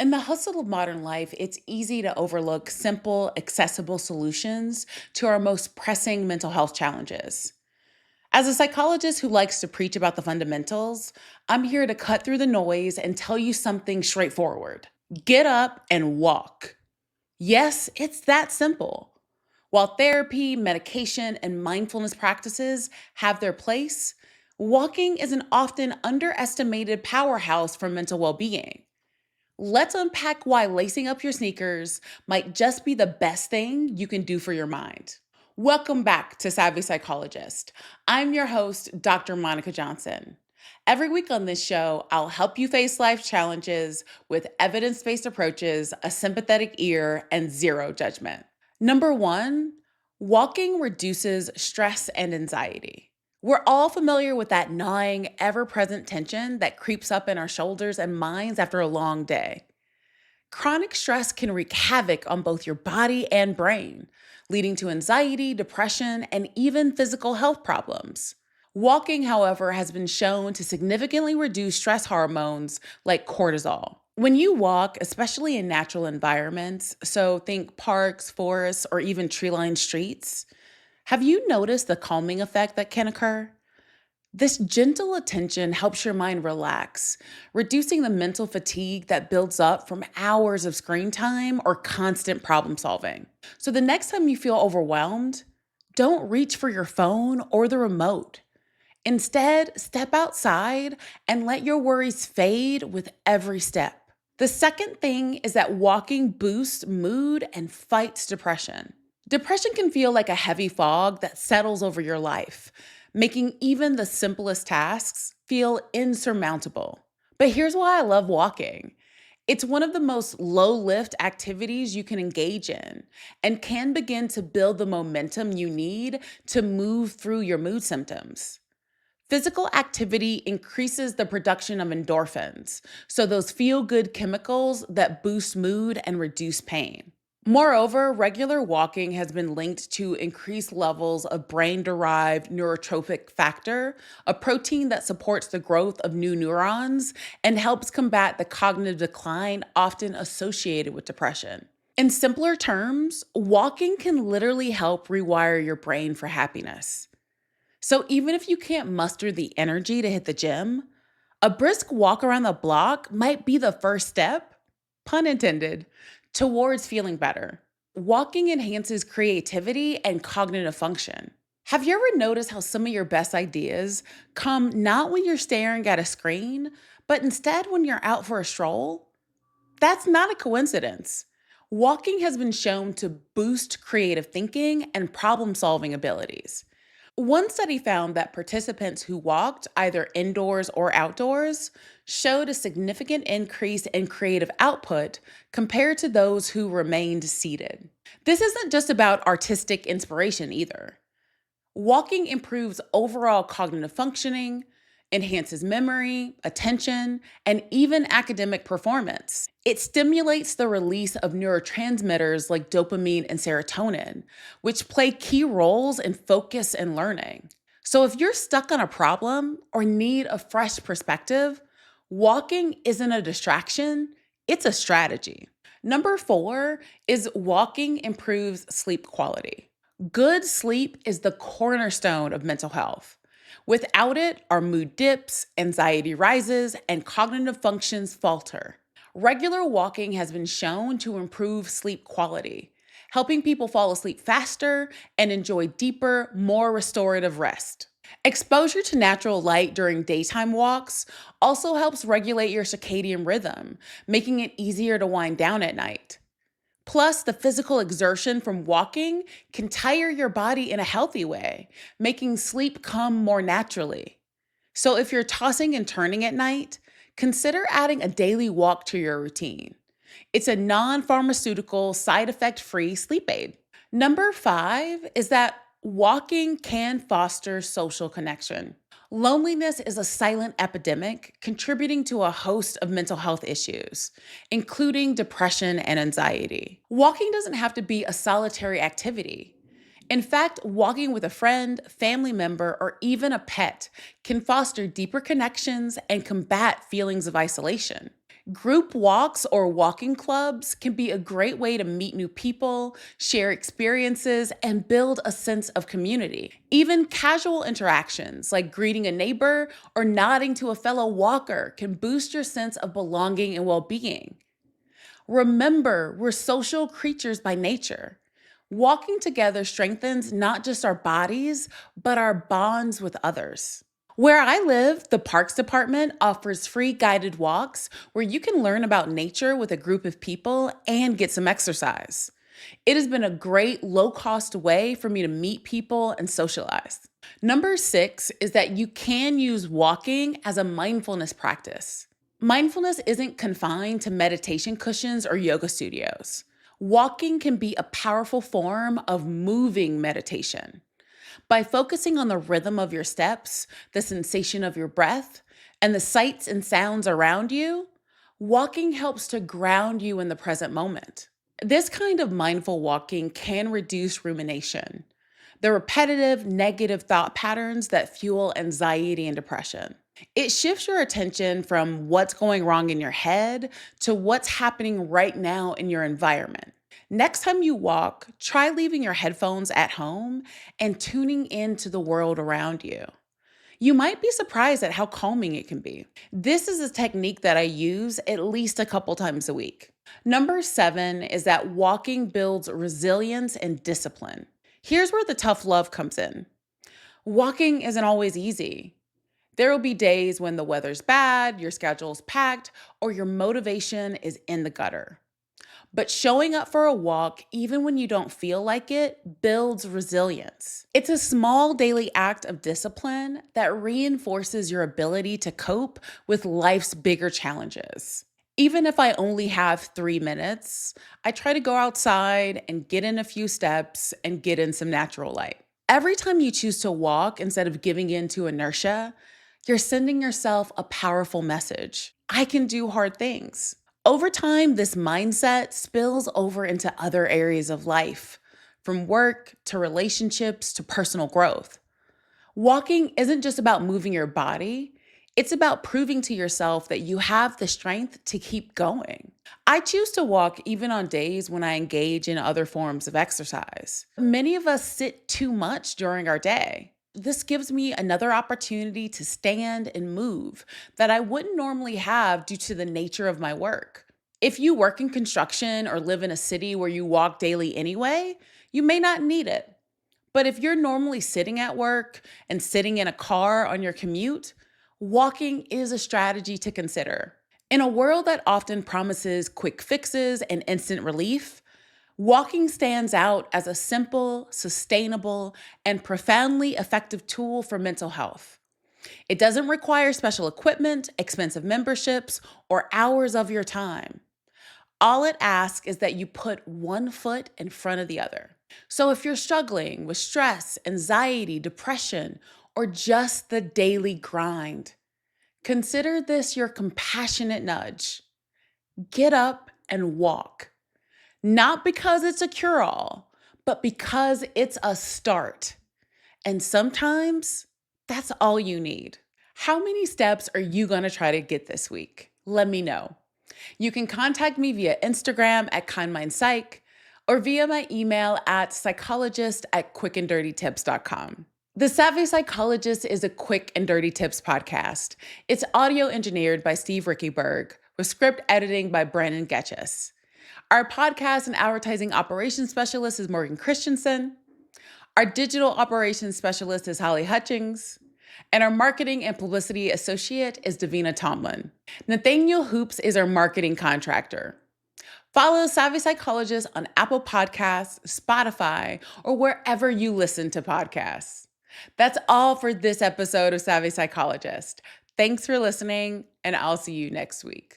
In the hustle of modern life, it's easy to overlook simple, accessible solutions to our most pressing mental health challenges. As a psychologist who likes to preach about the fundamentals, I'm here to cut through the noise and tell you something straightforward. Get up and walk. Yes, it's that simple. While therapy, medication, and mindfulness practices have their place, walking is an often underestimated powerhouse for mental well being. Let's unpack why lacing up your sneakers might just be the best thing you can do for your mind. Welcome back to Savvy Psychologist. I'm your host, Dr. Monica Johnson. Every week on this show, I'll help you face life challenges with evidence based approaches, a sympathetic ear, and zero judgment. Number one, walking reduces stress and anxiety. We're all familiar with that gnawing, ever present tension that creeps up in our shoulders and minds after a long day. Chronic stress can wreak havoc on both your body and brain, leading to anxiety, depression, and even physical health problems. Walking, however, has been shown to significantly reduce stress hormones like cortisol. When you walk, especially in natural environments, so think parks, forests, or even tree lined streets, have you noticed the calming effect that can occur? This gentle attention helps your mind relax, reducing the mental fatigue that builds up from hours of screen time or constant problem solving. So the next time you feel overwhelmed, don't reach for your phone or the remote. Instead, step outside and let your worries fade with every step. The second thing is that walking boosts mood and fights depression. Depression can feel like a heavy fog that settles over your life, making even the simplest tasks feel insurmountable. But here's why I love walking. It's one of the most low lift activities you can engage in and can begin to build the momentum you need to move through your mood symptoms. Physical activity increases the production of endorphins, so those feel good chemicals that boost mood and reduce pain. Moreover, regular walking has been linked to increased levels of brain derived neurotrophic factor, a protein that supports the growth of new neurons and helps combat the cognitive decline often associated with depression. In simpler terms, walking can literally help rewire your brain for happiness. So even if you can't muster the energy to hit the gym, a brisk walk around the block might be the first step, pun intended, towards feeling better. Walking enhances creativity and cognitive function. Have you ever noticed how some of your best ideas come not when you're staring at a screen, but instead when you're out for a stroll? That's not a coincidence. Walking has been shown to boost creative thinking and problem solving abilities. One study found that participants who walked either indoors or outdoors showed a significant increase in creative output compared to those who remained seated. This isn't just about artistic inspiration either. Walking improves overall cognitive functioning, enhances memory, attention, and even academic performance. It stimulates the release of neurotransmitters like dopamine and serotonin, which play key roles in focus and learning. So if you're stuck on a problem or need a fresh perspective, walking isn't a distraction, it's a strategy. Number four is walking improves sleep quality. Good sleep is the cornerstone of mental health. Without it, our mood dips, anxiety rises, and cognitive functions falter. Regular walking has been shown to improve sleep quality, helping people fall asleep faster and enjoy deeper, more restorative rest. Exposure to natural light during daytime walks also helps regulate your circadian rhythm, making it easier to wind down at night. Plus, the physical exertion from walking can tire your body in a healthy way, making sleep come more naturally. So, if you're tossing and turning at night, consider adding a daily walk to your routine. It's a non pharmaceutical, side effect free sleep aid. Number five is that walking can foster social connection. Loneliness is a silent epidemic contributing to a host of mental health issues, including depression and anxiety. Walking doesn't have to be a solitary activity. In fact, walking with a friend, family member, or even a pet can foster deeper connections and combat feelings of isolation. Group walks or walking clubs can be a great way to meet new people, share experiences, and build a sense of community. Even casual interactions like greeting a neighbor or nodding to a fellow walker can boost your sense of belonging and well being. Remember, we're social creatures by nature. Walking together strengthens not just our bodies, but our bonds with others. Where I live, the Parks Department offers free guided walks where you can learn about nature with a group of people and get some exercise. It has been a great low cost way for me to meet people and socialize. Number 6 is that you can use walking as a mindfulness practice. Mindfulness isn't confined to meditation cushions or yoga studios. Walking can be a powerful form of moving meditation. By focusing on the rhythm of your steps, the sensation of your breath, and the sights and sounds around you, walking helps to ground you in the present moment. This kind of mindful walking can reduce rumination, the repetitive negative thought patterns that fuel anxiety and depression. It shifts your attention from what's going wrong in your head to what's happening right now in your environment. Next time you walk, try leaving your headphones at home and tuning into the world around you. You might be surprised at how calming it can be. This is a technique that I use at least a couple times a week. Number 7 is that walking builds resilience and discipline. Here's where the tough love comes in. Walking isn't always easy. There will be days when the weather's bad, your schedule's packed, or your motivation is in the gutter. But showing up for a walk, even when you don't feel like it, builds resilience. It's a small daily act of discipline that reinforces your ability to cope with life's bigger challenges. Even if I only have 3 minutes, I try to go outside and get in a few steps and get in some natural light. Every time you choose to walk instead of giving in to inertia, you're sending yourself a powerful message. I can do hard things. Over time, this mindset spills over into other areas of life, from work to relationships to personal growth. Walking isn't just about moving your body, it's about proving to yourself that you have the strength to keep going. I choose to walk even on days when I engage in other forms of exercise. Many of us sit too much during our day. This gives me another opportunity to stand and move that I wouldn't normally have due to the nature of my work. If you work in construction or live in a city where you walk daily anyway, you may not need it. But if you're normally sitting at work and sitting in a car on your commute, walking is a strategy to consider. In a world that often promises quick fixes and instant relief, walking stands out as a simple, sustainable, and profoundly effective tool for mental health. It doesn't require special equipment, expensive memberships, or hours of your time. All it asks is that you put one foot in front of the other. So if you're struggling with stress, anxiety, depression, or just the daily grind, consider this your compassionate nudge. Get up and walk. Not because it's a cure-all, but because it's a start. And sometimes that's all you need. How many steps are you going to try to get this week? Let me know. You can contact me via Instagram at KindMindPsych or via my email at psychologist@quickanddirtytips.com. The Savvy Psychologist is a quick and dirty tips podcast. It's audio engineered by Steve Rickyberg with script editing by Brandon Getchis. Our podcast and advertising operations specialist is Morgan Christensen. Our digital operations specialist is Holly Hutchings. And our marketing and publicity associate is Davina Tomlin. Nathaniel Hoops is our marketing contractor. Follow Savvy Psychologist on Apple Podcasts, Spotify, or wherever you listen to podcasts. That's all for this episode of Savvy Psychologist. Thanks for listening, and I'll see you next week.